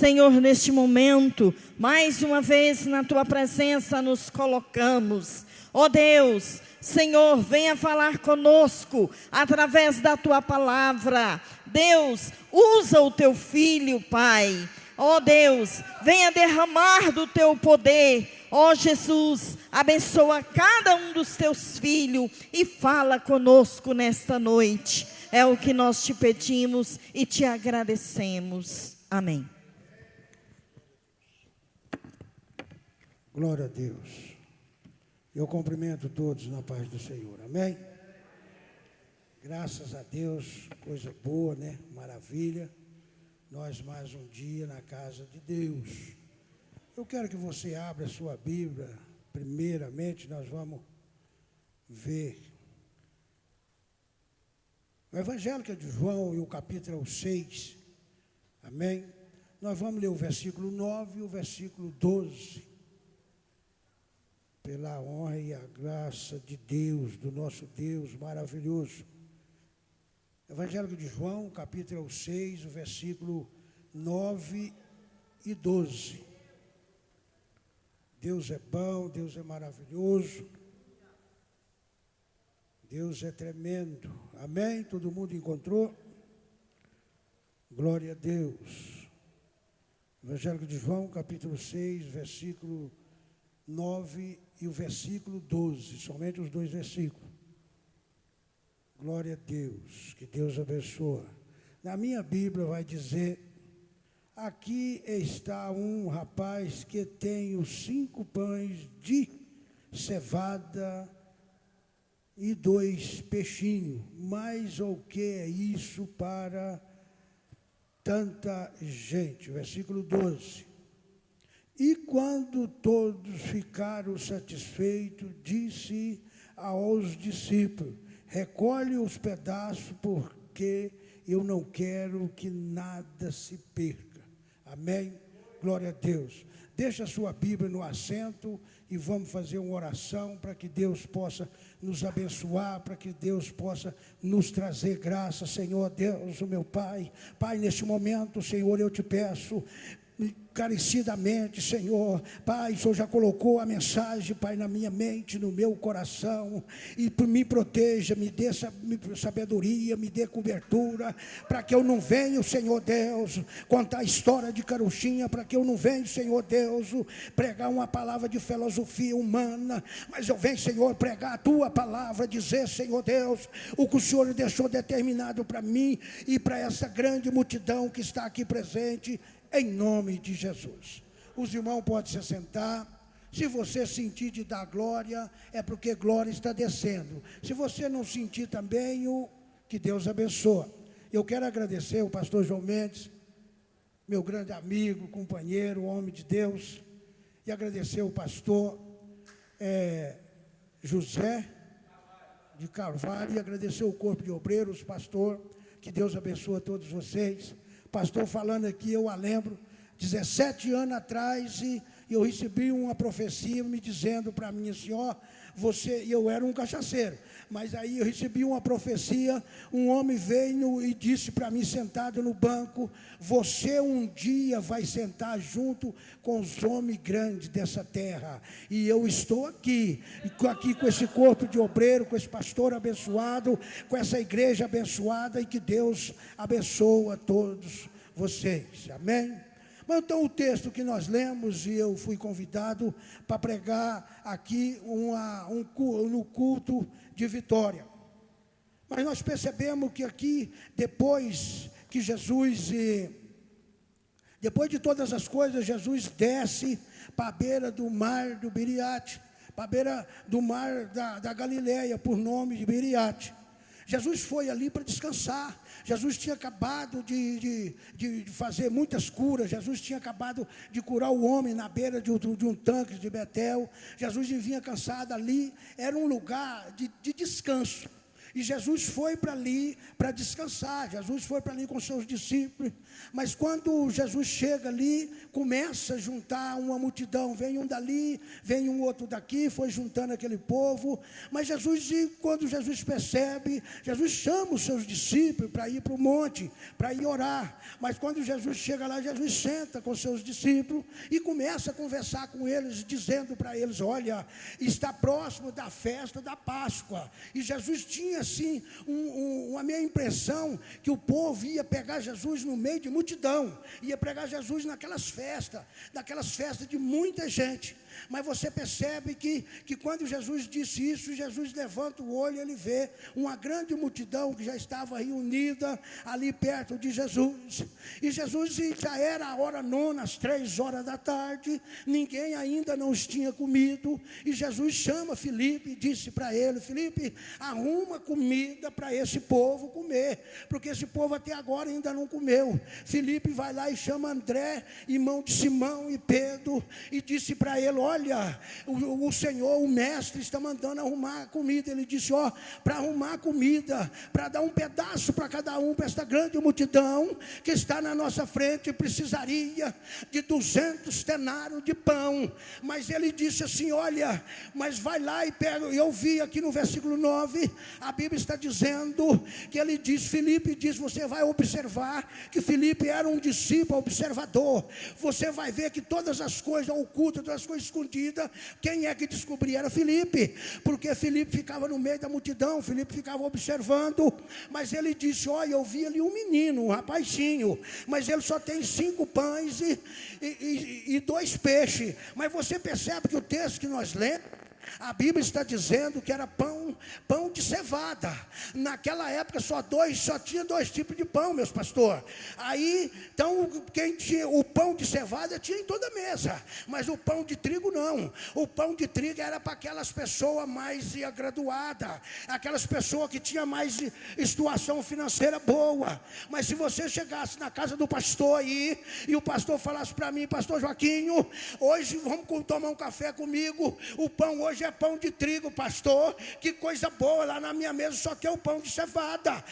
Senhor, neste momento, mais uma vez na Tua presença nos colocamos. Ó Deus, Senhor, venha falar conosco através da Tua palavra. Deus, usa o Teu Filho, Pai. Ó Deus, venha derramar do Teu poder. Ó Jesus, abençoa cada um dos Teus filhos e fala conosco nesta noite. É o que nós te pedimos e te agradecemos. Amém. Glória a Deus. Eu cumprimento todos na paz do Senhor. Amém? Graças a Deus, coisa boa, né? Maravilha. Nós mais um dia na casa de Deus. Eu quero que você abra a sua Bíblia. Primeiramente, nós vamos ver o Evangelho de João, e o capítulo 6. Amém? Nós vamos ler o versículo 9 e o versículo 12. Pela honra e a graça de Deus, do nosso Deus maravilhoso. Evangelho de João, capítulo 6, o versículo 9 e 12. Deus é bom, Deus é maravilhoso, Deus é tremendo. Amém? Todo mundo encontrou? Glória a Deus. Evangelho de João, capítulo 6, versículo 9 e o versículo 12, somente os dois versículos. Glória a Deus, que Deus abençoe. Na minha Bíblia vai dizer: aqui está um rapaz que tem os 5 pães de cevada e 2 peixinhos. Mas o que é isso para tanta gente? Versículo 12. E quando todos ficaram satisfeitos, disse aos discípulos: recolhe os pedaços, porque eu não quero que nada se perca. Amém? Glória a Deus. Deixa a sua Bíblia no assento e vamos fazer uma oração para que Deus possa nos abençoar, para que Deus possa nos trazer graça. Senhor Deus, o meu Pai, Pai, neste momento, Senhor, eu te peço encarecidamente, Senhor, Pai, o Senhor já colocou a mensagem, Pai, na minha mente, no meu coração, e me proteja, me dê sabedoria, me dê cobertura, para que eu não venha, Senhor Deus, contar a história de carochinha, para que eu não venha, Senhor Deus, pregar uma palavra de filosofia humana, mas eu venho, Senhor, pregar a Tua palavra, dizer, Senhor Deus, o que o Senhor deixou determinado para mim e para essa grande multidão que está aqui presente, em nome de Jesus. Os irmãos podem se sentar. Se você sentir de dar glória, é porque glória está descendo. Se você não sentir também, que Deus abençoe. Eu quero agradecer o pastor João Mendes, meu grande amigo, companheiro, homem de Deus, e agradecer o pastor José de Carvalho, e agradecer o corpo de obreiros, pastor, que Deus abençoe a todos vocês. Pastor falando aqui, eu a lembro, 17 anos atrás, e eu recebi uma profecia me dizendo para mim assim, eu era um cachaceiro, mas aí eu recebi uma profecia, um homem veio e disse para mim, sentado no banco, você um dia vai sentar junto com os homens grandes dessa terra, e eu estou aqui com esse corpo de obreiro, com esse pastor abençoado, com essa igreja abençoada, e que Deus abençoe a todos vocês, amém? Então o texto que nós lemos, e eu fui convidado para pregar aqui no culto de Vitória. Mas nós percebemos que aqui, depois que Jesus, depois de todas as coisas, Jesus desce para a beira do mar do Biriate, para a beira do mar da Galileia, por nome de Biriate. Jesus foi ali para descansar. Jesus tinha acabado de fazer muitas curas. Jesus tinha acabado de curar o homem na beira de um tanque de Betel. Jesus vinha cansado ali. Era um lugar de descanso. E Jesus foi para ali para descansar, Jesus foi para ali com seus discípulos, mas quando Jesus chega ali, começa a juntar uma multidão, vem um dali, vem um outro daqui, foi juntando aquele povo, mas quando Jesus percebe, Jesus chama os seus discípulos para ir para o monte, para ir orar, mas quando Jesus chega lá, Jesus senta com os seus discípulos e começa a conversar com eles, dizendo para eles, olha, está próximo da festa da Páscoa, e Jesus tinha assim, a minha impressão, que o povo ia pegar Jesus no meio de multidão, ia pregar Jesus naquelas festas de muita gente, mas você percebe que quando Jesus disse isso, Jesus levanta o olho e ele vê uma grande multidão que já estava reunida ali perto de Jesus, e Jesus já era a hora nona, às 3 horas da tarde, ninguém ainda não os tinha comido, e Jesus chama Filipe e disse para ele, Filipe, arruma comida para esse povo comer, porque esse povo até agora ainda não comeu. Filipe vai lá e chama André, irmão de Simão e Pedro, e disse para ele, olha, o Senhor, o mestre está mandando arrumar comida. Ele disse, para arrumar comida, para dar um pedaço para cada um, para esta grande multidão que está na nossa frente, precisaria de 200 denários de pão. Mas ele disse assim, olha, mas vai lá e pega. Eu vi aqui no versículo 9, a Bíblia está dizendo que ele diz, Filipe diz, você vai observar que Filipe era um discípulo observador, você vai ver que todas as coisas ocultas, todas as coisas escondidas, quem é que descobria? Era Filipe, porque Filipe ficava no meio da multidão, Filipe ficava observando, mas ele disse, olha, eu vi ali um menino, um rapazinho, mas ele só tem 5 pães e 2 peixes, mas você percebe que o texto que nós lemos, a Bíblia está dizendo que era pão de cevada. Naquela época só tinha 2 tipos de pão, meus pastores. Aí, então, quem tinha o pão de cevada tinha em toda a mesa, mas o pão de trigo não. O pão de trigo era para aquelas pessoas mais graduadas, aquelas pessoas que tinham mais situação financeira boa. Mas se você chegasse na casa do pastor aí, e o pastor falasse para mim, pastor Joaquinho, hoje vamos tomar um café comigo, o pão hoje é pão de trigo, pastor, que coisa boa, lá na minha mesa só tem o pão de cevada,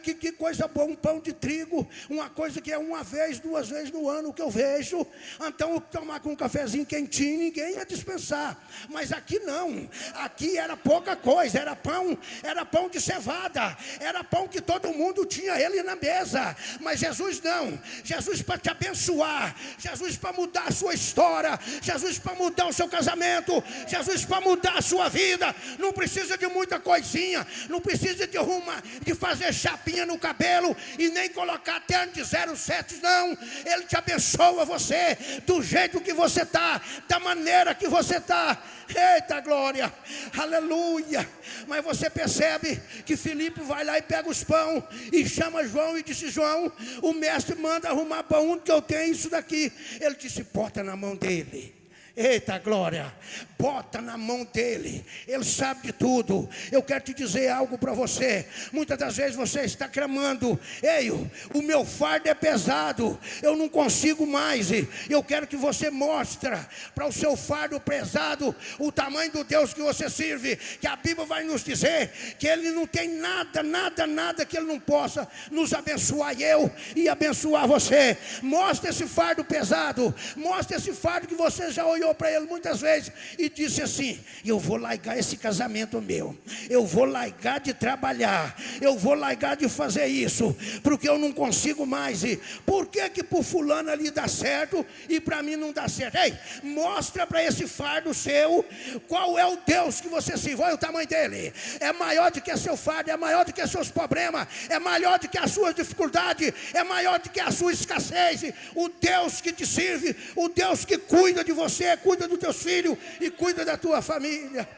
que coisa boa, um pão de trigo, uma coisa que é 1 vez, 2 vezes no ano que eu vejo, então tomar com um cafezinho quentinho, ninguém ia dispensar, mas aqui não, aqui era pouca coisa, era pão de cevada, era pão que todo mundo tinha ele na mesa, mas Jesus não, Jesus para te abençoar, Jesus para mudar a sua história, Jesus para mudar o seu casamento, Jesus para mudar a sua vida, não precisa de muita coisinha, não precisa de fazer chapinha no cabelo e nem colocar terno de 07, não, ele te abençoa você, do jeito que você está, da maneira que você está, eita glória, aleluia, mas você percebe que Filipe vai lá e pega os pão e chama João e disse, João, o mestre manda arrumar pão, que eu tenho isso daqui, ele disse, bota na mão dele. Eita glória, bota na mão dele, ele sabe de tudo. Eu quero te dizer algo para você, muitas das vezes você está clamando, ei, o meu fardo é pesado, eu não consigo mais. Eu quero que você mostre para o seu fardo pesado o tamanho do Deus que você serve, que a Bíblia vai nos dizer que ele não tem nada que ele não possa nos abençoar, eu e abençoar você. Mostra esse fardo pesado, mostra esse fardo que você já olhou para ele muitas vezes e disse assim, eu vou largar esse casamento meu, eu vou largar de trabalhar, eu vou largar de fazer isso, porque eu não consigo mais. E por que por fulano ali dá certo e para mim não dá certo? Ei, mostra para esse fardo seu qual é o Deus que você serve. Olha o tamanho dele, é maior do que seu fardo, é maior do que seus problemas, é maior do que as suas dificuldades, é maior do que a sua escassez. O Deus que te serve, o Deus que cuida de você, cuida dos teus filhos e cuida da tua família.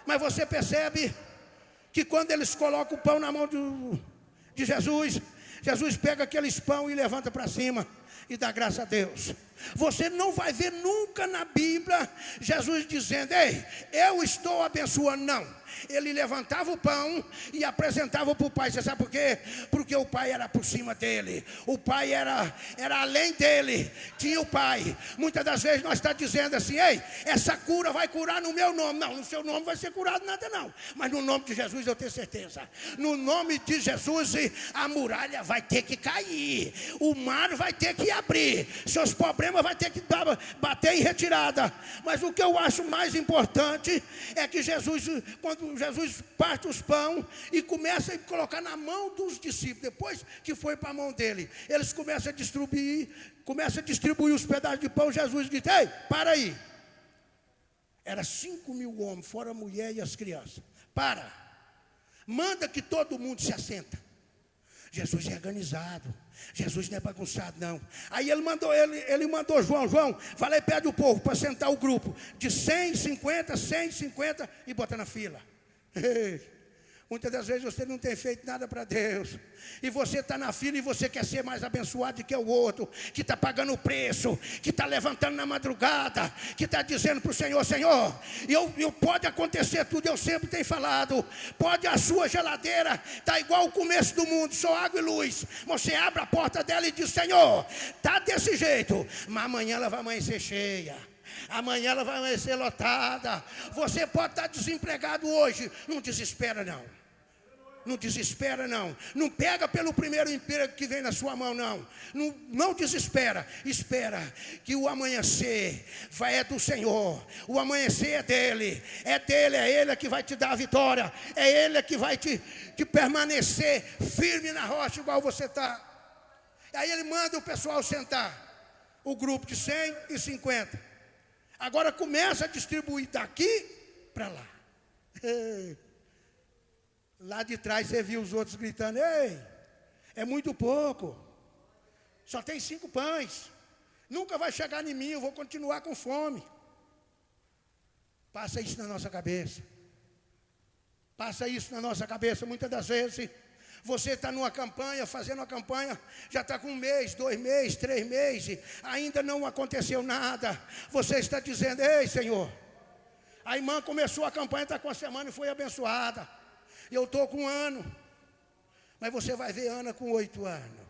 Mas você percebe que quando eles colocam o pão na mão de Jesus, Jesus pega aqueles pão e levanta para cima. e dá graça a Deus. Você não vai ver nunca na Bíblia Jesus dizendo: ei, eu estou abençoando. Não. Ele levantava o pão e apresentava para o pai. Você sabe por quê? Porque o pai era por cima dele. O pai era além dele. Tinha o pai. Muitas das vezes nós estamos dizendo assim: ei, essa cura vai curar no meu nome. Não, no seu nome vai ser curado nada não. Mas no nome de Jesus eu tenho certeza. No nome de Jesus a muralha vai ter que cair. O mar vai ter que abrir. Seus problemas vai ter que bater em retirada. Mas o que eu acho mais importante é que Jesus, quando Jesus parte os pão e começa a colocar na mão dos discípulos, depois que foi para a mão dele, eles começam a distribuir os pedaços de pão. Jesus diz: ei, para aí. Era 5.000 homens, fora a mulher e as crianças. Para, manda que todo mundo se assenta. Jesus é organizado, Jesus não é bagunçado não. Aí ele mandou João, vai lá e pede o povo para sentar o grupo de 150 e bota na fila. Muitas das vezes você não tem feito nada para Deus, e você está na fila e você quer ser mais abençoado que o outro, que está pagando o preço, que está levantando na madrugada, que está dizendo para o Senhor: Senhor, pode acontecer tudo, eu sempre tenho falado, pode a sua geladeira está igual o começo do mundo, só água e luz, você abre a porta dela e diz: Senhor, está desse jeito, mas amanhã ela vai amanhecer cheia. Amanhã ela vai amanhecer lotada. Você pode estar desempregado hoje, não desespera não. Não desespera não. Não pega pelo primeiro emprego que vem na sua mão não. Não desespera. Espera que o amanhecer é do Senhor. O amanhecer é dele. É dele, é ele que vai te dar a vitória. É ele que vai te permanecer firme na rocha igual você está. Aí ele manda o pessoal sentar. O grupo de 150. Agora começa a distribuir daqui para lá. Lá de trás você viu os outros gritando: ei, é muito pouco. Só tem 5 pães. Nunca vai chegar em mim, eu vou continuar com fome. Passa isso na nossa cabeça. Passa isso na nossa cabeça. Muitas das vezes você está numa campanha, fazendo uma campanha, já está com 1 mês, 2 meses, 3 meses, ainda não aconteceu nada. Você está dizendo: ei, Senhor, a irmã começou a campanha, está com uma semana e foi abençoada. Eu estou com 1 ano, mas você vai ver Ana com 8 anos.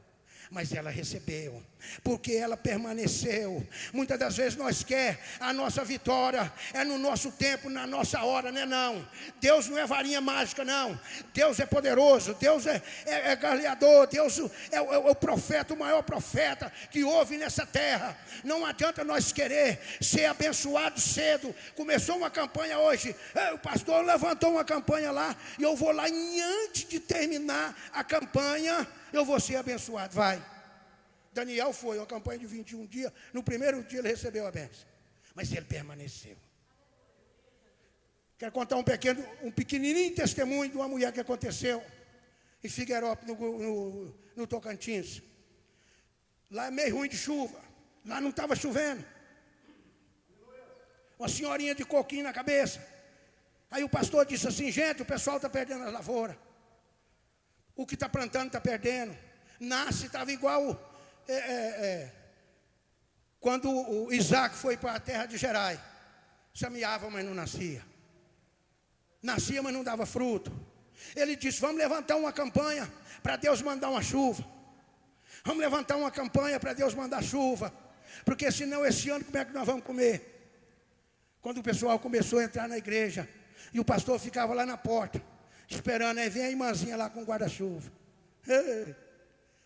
Mas ela recebeu, porque ela permaneceu. Muitas das vezes nós queremos a nossa vitória, é no nosso tempo, na nossa hora, né? Não. Deus não é varinha mágica, não. Deus é poderoso, Deus é galeador, Deus é o profeta, o maior profeta que houve nessa terra. Não adianta nós querer ser abençoado cedo. Começou uma campanha hoje, o pastor levantou uma campanha lá, e eu vou lá e antes de terminar a campanha, eu vou ser abençoado. Vai. Daniel foi uma campanha de 21 dias. No primeiro dia ele recebeu a bênção, mas ele permaneceu. Quero contar um pequenininho testemunho de uma mulher que aconteceu em Figueirópolis, no Tocantins. Lá é meio ruim de chuva. Lá não estava chovendo. Uma senhorinha de coquinho na cabeça. Aí o pastor disse assim: gente, o pessoal está perdendo as lavouras. O que está plantando está perdendo. Nasce, estava igual quando o Isaac foi para a terra de Gerai. Semeava, mas não nascia. Nascia, mas não dava fruto. Ele disse: vamos levantar uma campanha para Deus mandar uma chuva. Vamos levantar uma campanha para Deus mandar chuva. Porque senão esse ano como é que nós vamos comer? Quando o pessoal começou a entrar na igreja, e o pastor ficava lá na porta, esperando, aí vem a irmãzinha lá com guarda-chuva.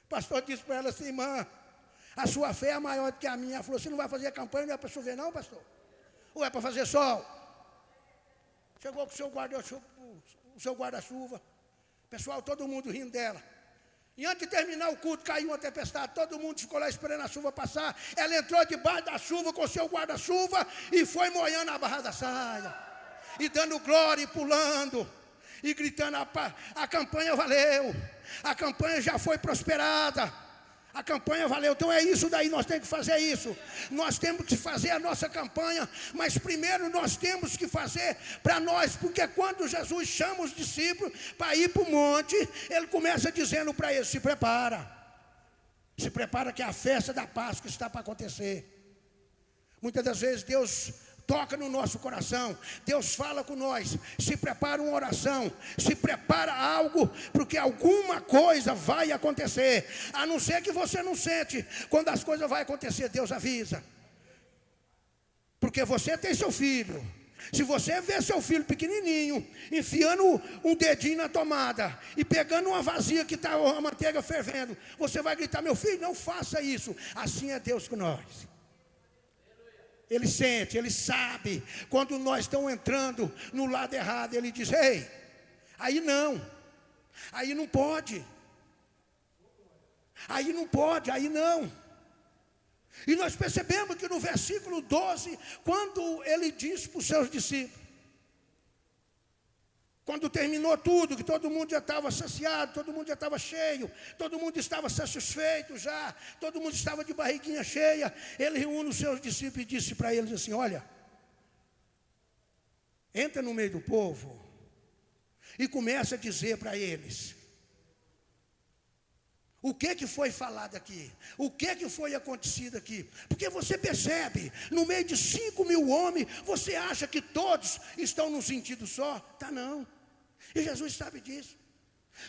O pastor disse para ela assim: irmã, a sua fé é maior do que a minha. Ela falou: você não vai fazer a campanha, não é para chover não, pastor? Ou é para fazer sol? Chegou com o seu guarda-chuva, pessoal, todo mundo rindo dela. E antes de terminar o culto, caiu uma tempestade, todo mundo ficou lá esperando a chuva passar. Ela entrou debaixo da chuva com o seu guarda-chuva e foi molhando a barra da saia, e dando glória e pulando, e gritando: a campanha valeu, a campanha já foi prosperada, a campanha valeu. Então é isso daí, nós temos que fazer isso. Nós temos que fazer a nossa campanha, mas primeiro nós temos que fazer para nós, porque quando Jesus chama os discípulos para ir para o monte, ele começa dizendo para eles: se prepara, Se prepara que a festa da Páscoa está para acontecer. Muitas das vezes Deus toca no nosso coração, Deus fala com nós, se prepara uma oração, se prepara algo, porque alguma coisa vai acontecer, a não ser que você não sente. Quando as coisas vão acontecer, Deus avisa, porque você tem seu filho. Se você vê seu filho pequenininho, enfiando um dedinho na tomada e pegando uma vasilha que está a manteiga fervendo, você vai gritar: meu filho, não faça isso. Assim é Deus com nós. Ele sente, Ele sabe. Quando nós estamos entrando no lado errado, Ele diz: ei, aí não pode, aí não. E nós percebemos que no versículo 12, quando Ele diz para os seus discípulos, quando terminou tudo, que todo mundo já estava saciado, todo mundo já estava cheio, todo mundo estava satisfeito já, todo mundo estava de barriguinha cheia, Ele reúne os seus discípulos e disse para eles assim: olha, entra no meio do povo e começa a dizer para eles o que foi falado aqui, o que foi acontecido aqui. Porque você percebe, no meio de 5.000 homens, você acha que todos estão num sentido só? Tá não. E Jesus sabe disso.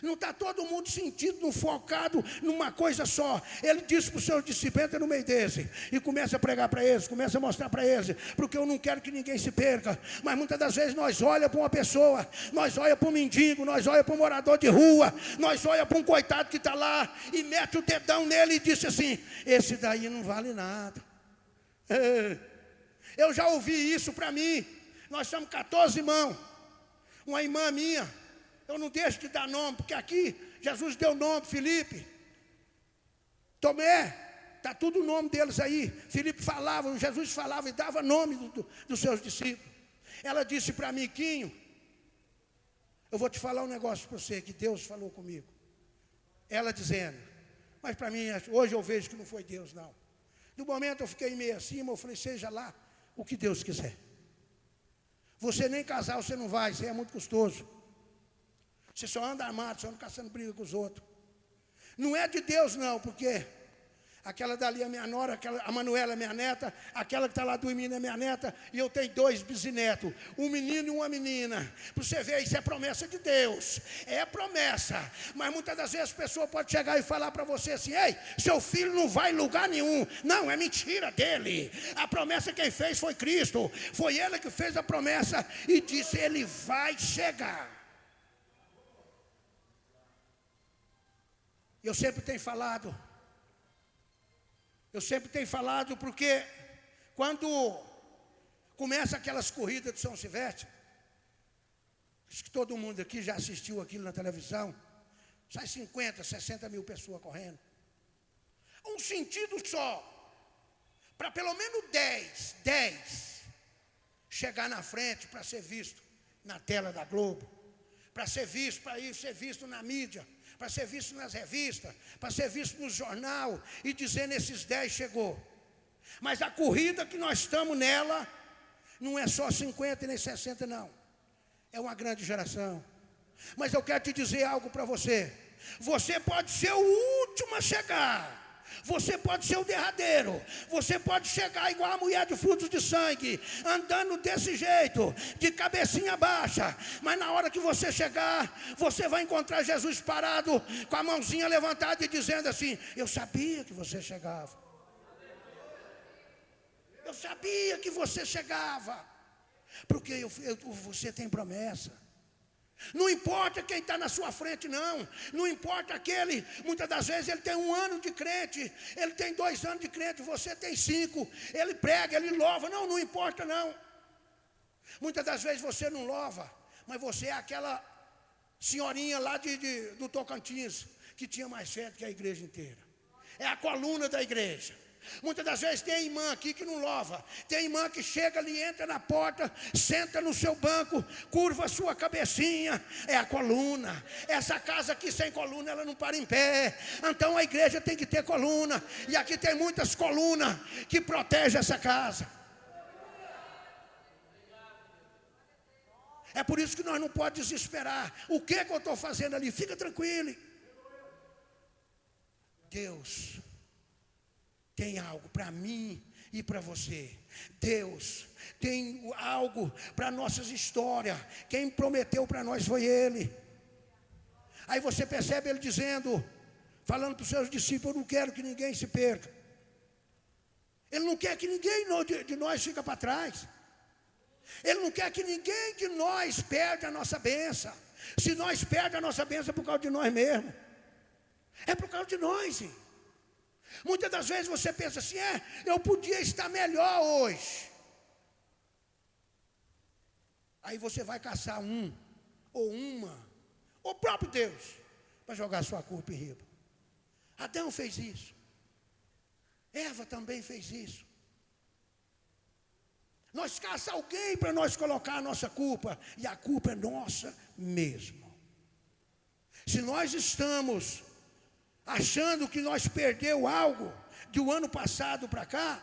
Não está todo mundo sentido, focado numa coisa só. Ele disse para os seus discípulos: entra no meio desse e começa a pregar para eles, começa a mostrar para eles, porque eu não quero que ninguém se perca. Mas muitas das vezes nós olhamos para uma pessoa, nós olhamos para um mendigo, nós olhamos para um morador de rua, nós olhamos para um coitado que está lá e mete o dedão nele e diz assim: esse daí não vale nada. Eu já ouvi isso para mim. Nós somos 14 irmãos. Uma irmã minha, eu não deixo de dar nome, porque aqui Jesus deu nome: Felipe, Tomé, está tudo o nome deles aí. Felipe falava, Jesus falava e dava nome dos seus discípulos. Ela disse para mim: Quinho, eu vou te falar um negócio para você, que Deus falou comigo. Ela dizendo, mas para mim, hoje eu vejo que não foi Deus não. No momento eu fiquei meio acima, eu falei: seja lá o que Deus quiser. Você nem casar você não vai, isso é muito custoso. Você só anda armado, só anda caçando briga com os outros. Não é de Deus não, porque aquela dali é minha nora, a Manuela é minha neta, aquela que está lá dormindo é minha neta, e eu tenho 2 bisnetos, um menino e uma menina. Para você ver, isso é promessa de Deus, é promessa. Mas muitas das vezes a pessoa pode chegar e falar para você assim: ei, seu filho não vai em lugar nenhum. Não, é mentira dele. A promessa quem fez foi Cristo, foi Ele que fez a promessa e disse: ele vai chegar. Eu sempre tenho falado, porque quando começa aquelas corridas de São Silvestre, acho que todo mundo aqui já assistiu aquilo na televisão, sai 50, 60 mil pessoas correndo. Um sentido só, para pelo menos 10 chegar na frente para ser visto na tela da Globo, para ser visto na mídia, para ser visto nas revistas, para ser visto no jornal e dizendo: esses 10 chegou. Mas a corrida que nós estamos nela não é só 50 nem 60 não, é uma grande geração. Mas eu quero te dizer algo para você: você pode ser o último a chegar, você pode ser o derradeiro, você pode chegar igual a mulher de frutos de sangue, andando desse jeito, de cabecinha baixa, mas na hora que você chegar, você vai encontrar Jesus parado, com a mãozinha levantada e dizendo assim: eu sabia que você chegava, eu sabia que você chegava, porque você tem promessa. Não importa quem está na sua frente não, não importa aquele, muitas das vezes ele tem 1 ano de crente, ele tem 2 anos de crente, você tem 5, ele prega, ele louva, não importa não. Muitas das vezes você não louva, mas você é aquela senhorinha lá do Tocantins, que tinha mais fé do que a igreja inteira, é a coluna da igreja. Muitas das vezes tem irmã aqui que não louva, tem irmã que chega ali, entra na porta, senta no seu banco, curva a sua cabecinha, é a coluna. Essa casa aqui sem coluna, ela não para em pé. Então a igreja tem que ter coluna, e aqui tem muitas colunas que protegem essa casa. É por isso que nós não podemos desesperar. O que eu estou fazendo ali? Fica tranquilo. Deus tem algo para mim e para você. Deus tem algo para nossas histórias. Quem prometeu para nós foi Ele. Aí você percebe Ele dizendo, falando para os seus discípulos: eu não quero que ninguém se perca. Ele não quer que ninguém de nós fique para trás. Ele não quer que ninguém de nós perca a nossa bênção. Se nós perdemos a nossa bênção é por causa de nós mesmos. É por causa de nós, sim. Muitas das vezes você pensa assim: eu podia estar melhor hoje. Aí você vai caçar um, ou uma, ou o próprio Deus, para jogar sua culpa em riba. Adão fez isso. Eva também fez isso. Nós caçamos alguém para nós colocar a nossa culpa, e a culpa é nossa mesmo. Se nós estamos achando que nós perdeu algo de um ano passado para cá,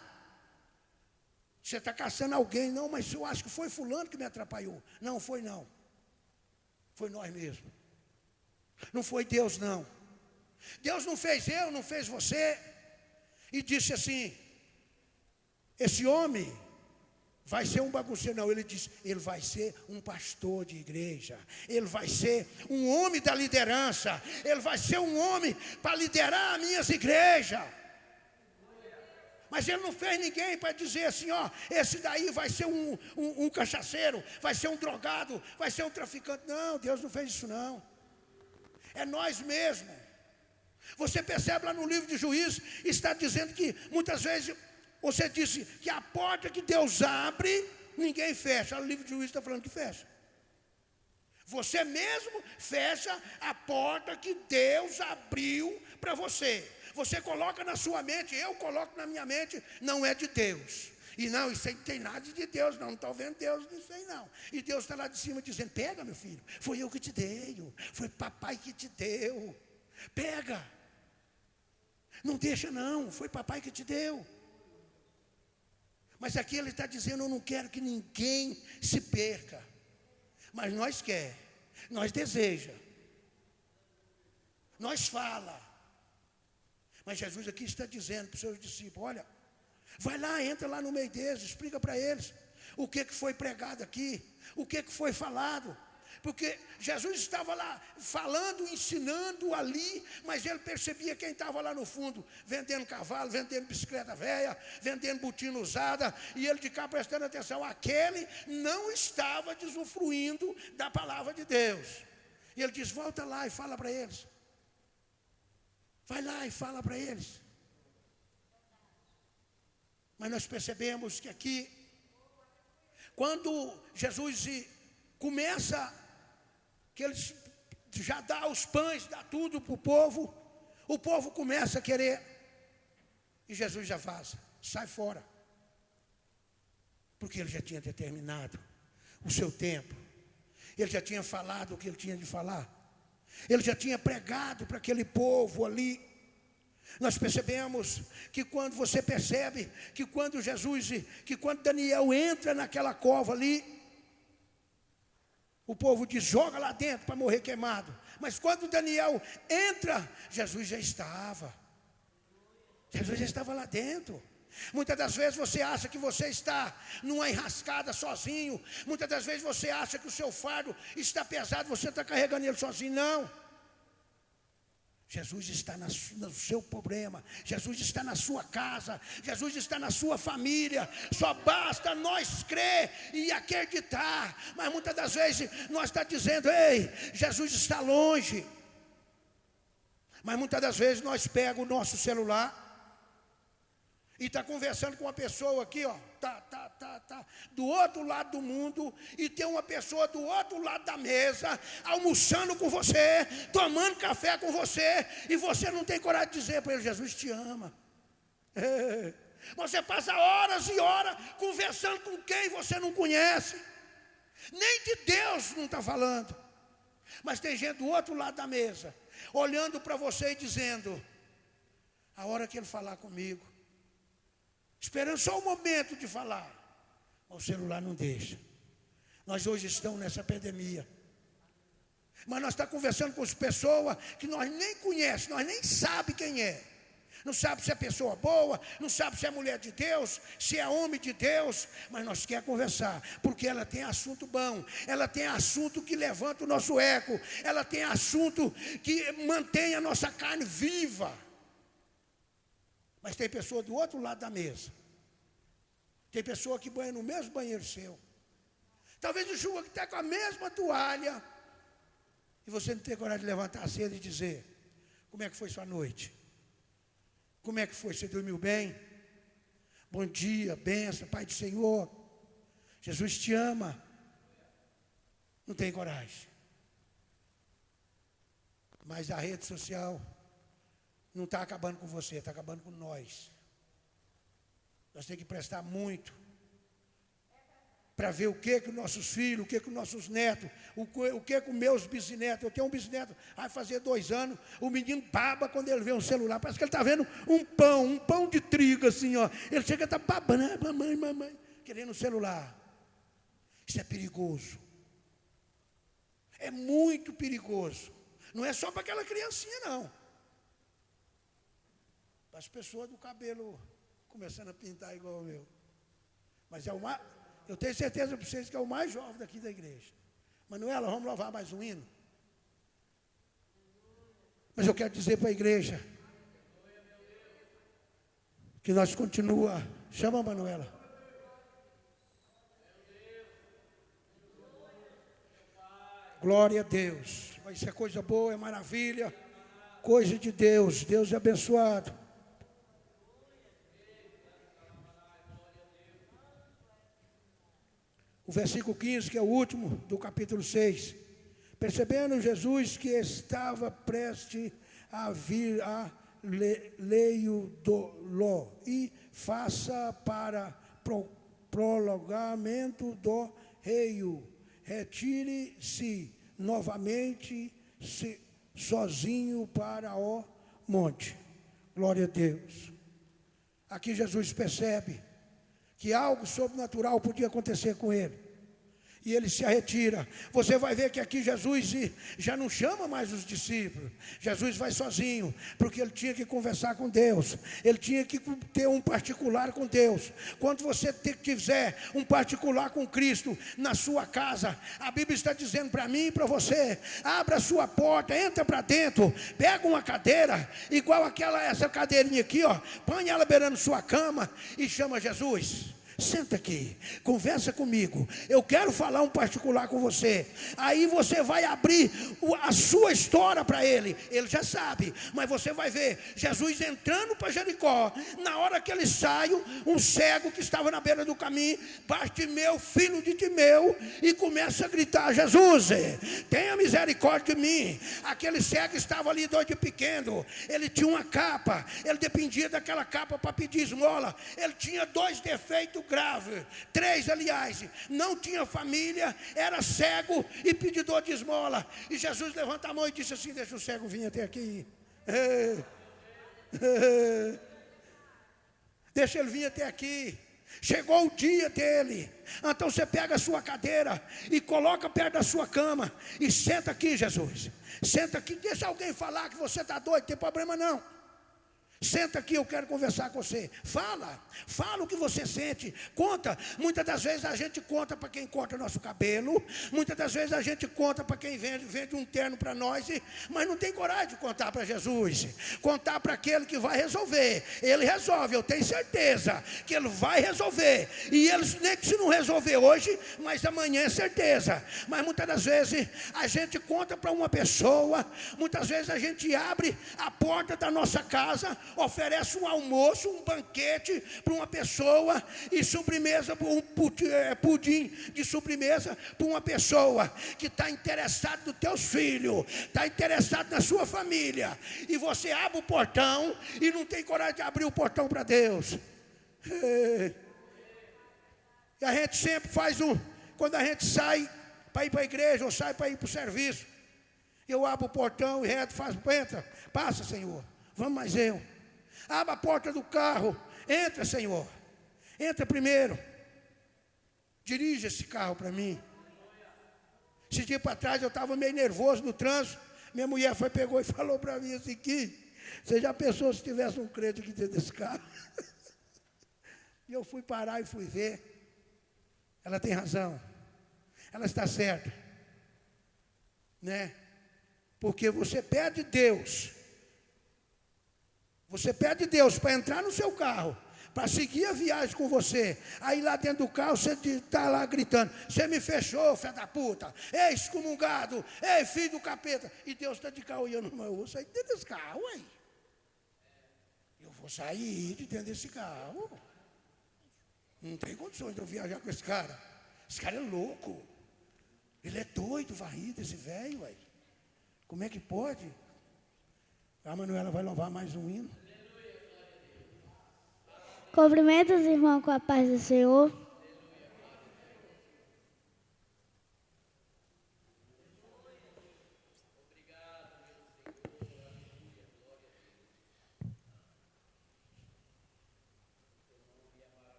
você está caçando alguém. Não, mas eu acho que foi fulano que me atrapalhou. Não, foi não. Foi nós mesmos. Não foi Deus, não. Deus não fez eu, não fez você. E disse assim: esse homem vai ser um bagunceiro. Não, ele disse: ele vai ser um pastor de igreja. Ele vai ser um homem da liderança. Ele vai ser um homem para liderar as minhas igrejas. Mas ele não fez ninguém para dizer assim: ó, esse daí vai ser um cachaceiro, vai ser um drogado, vai ser um traficante. Não, Deus não fez isso não. É nós mesmos. Você percebe lá no livro de Juízes, está dizendo que muitas vezes você disse que a porta que Deus abre, ninguém fecha. O livro de Juízes está falando que fecha. Você mesmo fecha a porta que Deus abriu para você. Você coloca na sua mente, eu coloco na minha mente, não é de Deus. E não, isso aí não tem nada de Deus, não estou vendo Deus nisso aí não. E Deus está lá de cima dizendo: pega, meu filho, foi eu que te dei, foi papai que te deu. Pega. Não deixa não, foi papai que te deu. Mas aqui ele está dizendo: eu não quero que ninguém se perca. Mas nós quer, nós deseja, nós fala. Mas Jesus aqui está dizendo para os seus discípulos: olha, vai lá, entra lá no meio deles, explica para eles o que foi pregado aqui, o que foi falado. Porque Jesus estava lá falando, ensinando ali, mas ele percebia quem estava lá no fundo, vendendo cavalo, vendendo bicicleta velha, vendendo botina usada, e ele de cá prestando atenção. Aquele não estava usufruindo da palavra de Deus. E ele diz: volta lá e fala para eles. Vai lá e fala para eles. Mas nós percebemos que aqui, quando Jesus começa, que ele já dá os pães, dá tudo para o povo começa a querer, e Jesus já vaza, sai fora, porque ele já tinha determinado o seu tempo, ele já tinha falado o que ele tinha de falar, ele já tinha pregado para aquele povo ali. Nós percebemos que quando você percebe que quando quando Daniel entra naquela cova ali, o povo diz: joga lá dentro para morrer queimado. Mas quando Daniel entra, Jesus já estava lá dentro. Muitas das vezes você acha que você está numa enrascada sozinho. Muitas das vezes você acha que o seu fardo está pesado, você está carregando ele sozinho. Não. Jesus está no seu problema, Jesus está na sua casa, Jesus está na sua família. Só basta nós crer e acreditar. Mas muitas das vezes nós estamos dizendo: ei, Jesus está longe. Mas muitas das vezes nós pegamos o nosso celular e está conversando com uma pessoa aqui, ó, do outro lado do mundo, e tem uma pessoa do outro lado da mesa, almoçando com você, tomando café com você, e você não tem coragem de dizer para ele: Jesus te ama. Você passa horas e horas conversando com quem você não conhece, nem de Deus não está falando, mas tem gente do outro lado da mesa, olhando para você e dizendo: a hora que ele falar comigo, esperando só o momento de falar. O celular não deixa. Nós hoje estamos nessa pandemia, mas nós estamos conversando com as pessoas que nós nem conhecemos, nós nem sabemos quem é. Não sabe se é pessoa boa, não sabe se é mulher de Deus, se é homem de Deus, mas nós queremos conversar, porque ela tem assunto bom, ela tem assunto que levanta o nosso eco, ela tem assunto que mantém a nossa carne viva. Mas tem pessoa do outro lado da mesa, tem pessoa que banha no mesmo banheiro seu, talvez o chuva que está com a mesma toalha, e você não tem coragem de levantar cedo e dizer: como é que foi sua noite? Como é que foi? Você dormiu bem? Bom dia, bênção, Pai do Senhor. Jesus te ama. Não tem coragem. Mas a rede social não está acabando com você, está acabando com nós. Nós temos que prestar muito para ver o que os nossos filhos, o que os nossos netos, o que os meus bisnetos. Eu tenho um bisneto, vai fazer 2 anos, o menino baba quando ele vê um celular, parece que ele está vendo um pão de trigo assim, ó. Ele chega a estar babando, mamãe, querendo um celular. Isso é perigoso. É muito perigoso. Não é só para aquela criancinha, não. Para as pessoas do cabelo começando a pintar igual o meu. Mas é uma... Eu tenho certeza para vocês que é o mais jovem daqui da igreja. Manuela, vamos louvar mais um hino? Mas eu quero dizer para a igreja que nós continua. Chama a Manuela. Glória a Deus. Vai ser coisa boa, é maravilha. Coisa de Deus. Deus é abençoado. O versículo 15, que é o último do capítulo 6. Percebendo Jesus que estava prestes a vir a leio do Ló, e faça para prolongamento do reino, retire-se novamente sozinho para o monte. Glória a Deus. Aqui Jesus percebe que algo sobrenatural podia acontecer com ele. E ele se retira. Você vai ver que aqui Jesus já não chama mais os discípulos. Jesus vai sozinho, porque ele tinha que conversar com Deus. Ele tinha que ter um particular com Deus. Quando você quiser um particular com Cristo na sua casa, a Bíblia está dizendo para mim e para você: abra a sua porta, entra para dentro, pega uma cadeira, igual essa cadeirinha aqui, ó, põe ela beirando sua cama e chama Jesus. Senta aqui, conversa comigo. Eu quero falar um particular com você. Aí você vai abrir a sua história para ele. Ele já sabe, mas você vai ver Jesus entrando para Jericó. Na hora que ele sai, um cego que estava na beira do caminho, Bartimeu, filho de Timeu, e começa a gritar: Jesus, tenha misericórdia de mim. Aquele cego estava ali doido de pequeno. Ele tinha uma capa, ele dependia daquela capa para pedir esmola. Ele tinha 2 defeitos grave, 3 aliás, não tinha família, era cego e pedidor de esmola. E Jesus levanta a mão e disse assim: deixa o cego vir até aqui. Deixa ele vir até aqui. Chegou o dia dele. Então você pega a sua cadeira e coloca perto da sua cama e senta aqui, Jesus. Senta aqui, deixa alguém falar que você está doido, não tem problema não. Senta aqui, eu quero conversar com você. Fala o que você sente. Conta. Muitas das vezes a gente conta para quem corta nosso cabelo. Muitas das vezes a gente conta para quem vende um terno para nós. Mas não tem coragem de contar para Jesus. Contar para aquele que vai resolver. Ele resolve, eu tenho certeza que ele vai resolver. E ele, nem que se não resolver hoje, mas amanhã é certeza. Mas muitas das vezes a gente conta para uma pessoa. Muitas vezes a gente abre a porta da nossa casa, oferece um almoço, um banquete para uma pessoa e sobremesa, um pudim de sobremesa para uma pessoa que está interessado nos teus filhos, está interessado na sua família, e você abre o portão e não tem coragem de abrir o portão para Deus. E a gente sempre faz quando a gente sai para ir para a igreja ou sai para ir para o serviço, eu abro o portão e reto, entra, passa, Senhor, vamos mais eu. Abra a porta do carro, entra, Senhor, entra primeiro, dirige esse carro para mim. Esse dia para trás eu estava meio nervoso no trânsito, minha mulher pegou e falou para mim assim: que Você já pensou se tivesse um crente aqui dentro desse carro? E eu fui parar e fui ver. Ela tem razão. Ela está certa. Né? Porque você pede Deus. Você pede Deus para entrar no seu carro, para seguir a viagem com você. Aí lá dentro do carro você está lá gritando: você me fechou, filho da puta, ei, excomungado, ei, filho do capeta. E Deus está de carro olhando, mas eu vou sair de dentro desse carro, hein? Eu vou sair de dentro desse carro. Não tem condições de eu viajar com esse cara. Esse cara é louco. Ele é doido, varrido, esse velho, ué. Como é que pode? A Manuela vai louvar mais um hino. Cumprimento os irmãos com a paz do Senhor.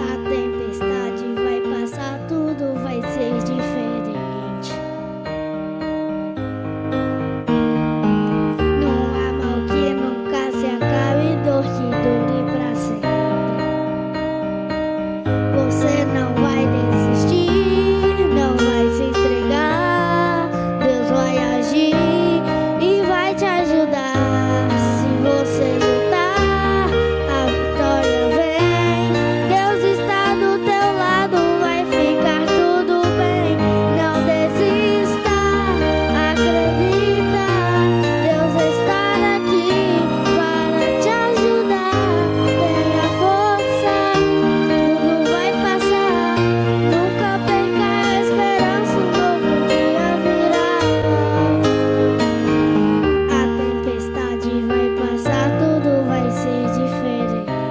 A tempestade vai passar, tudo vai ser diferente. Não há mal que nunca se acabe, dor que dure pra sempre. Você não vai desistir, não vai se entregar. Deus vai agir e vai te ajudar. Se você lutar, a vitória vem. Deus está do teu lado, vai ficar tudo bem. Não desista, acredita. Deus está aqui para te ajudar. Tenha força, tudo vai passar. Nunca perca a esperança, um novo dia virá. A tempestade vai passar, tudo vai ser diferente.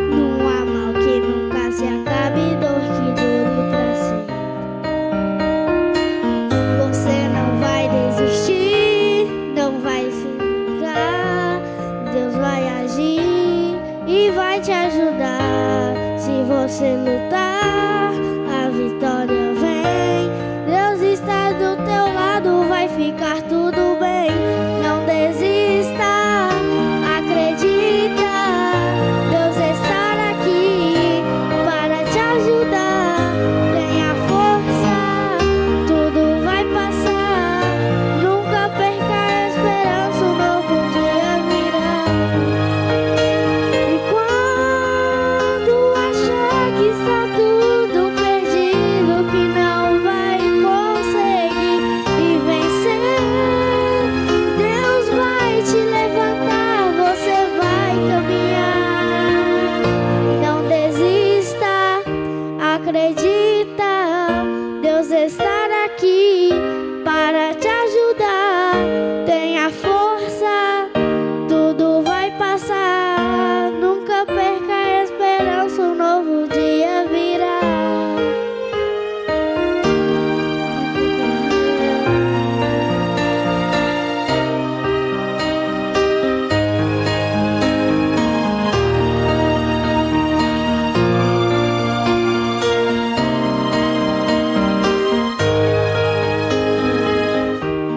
Não há mal que nunca se acabe, dor que dure pra sempre. Você não vai desistir, não vai se negar. Deus vai agir e vai te ajudar. Se você lutar, a vitória vem. Deus está do teu lado, vai ficar tudo bem. Não desista, acredita. Deus está aqui para te ajudar. Tenha força, tudo vai passar. Nunca perca a esperança, um novo dia virá. E quando achar que está tudo perdido, que não vai conseguir e vencer, Deus vai te levantar, você vai caminhar. Não desista, acredita. Deus está aqui para te ajudar. Tenha força, tudo vai passar. Nunca perca a esperança, um novo dia virá.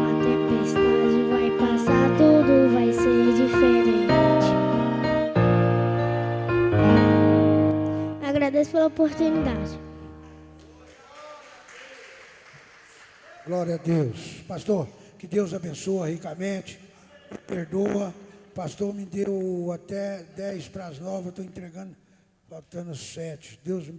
A tempestade vai passar, tudo vai ser diferente. Agradeço pela oportunidade. Glória a Deus. Pastor, que Deus abençoe ricamente. Perdoa. Pastor me deu até 10 para as 9, eu estou entregando, faltando 7. Deus